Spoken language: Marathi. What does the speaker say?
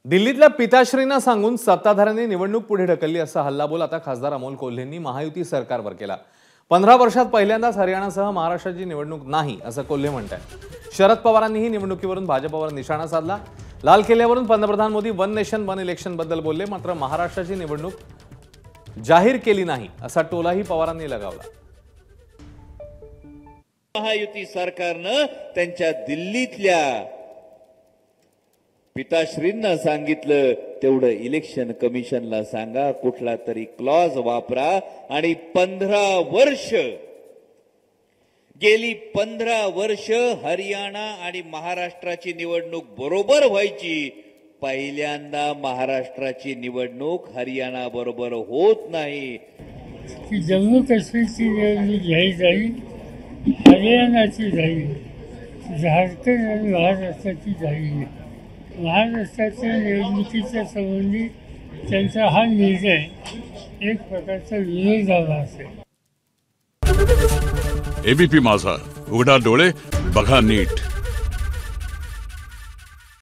दिल्लीतल्या पिताश्रींना सांगून सत्ताधाऱ्यांनी निवडणूक पुढे ढकलली असा हल्लाबोल आता खासदार अमोल कोल्हेंनी महायुती सरकारवर केला। 15 वर्षात पहिल्यांदाच हरियाणासह महाराष्ट्राची निवडणूक नाही असं कोल्हे म्हणतात। शरद पवारांनीही निवडणुकीवरून भाजपवर निशाणा साधला। लाल किल्ल्यावरून पंतप्रधान Modi one nation one election बद्दल बोलले, मात्र महाराष्ट्राची निवडणूक जाहीर केली नाही असा टोलाही पवारांनी लगावला। महायुती सरकारनं त्यांच्या दिल्लीतल्या पिताश्रींना सांगितलं तेवढं इलेक्शन कमिशनला सांगा, कुठला तरी क्लॉज वापरा आणि 15 वर्ष हरियाणा आणि महाराष्ट्राची निवडणूक बरोबर व्हायची। पहिल्यांदा महाराष्ट्राची निवडणूक हरियाणा बरोबर होत नाही। की जम्मू काश्मीरची निवडणूक जाहीर झाली, हरियाणाची झाली, झारखंड आणि महाराष्ट्राची झाली। महाराष्ट्राच्या निवडणुकीच्या संबंधी त्यांचा हा निर्णय एक प्रकारचा विरोधाभास आहे। एबीपी माझा, उघडा डोळे बघा नीट।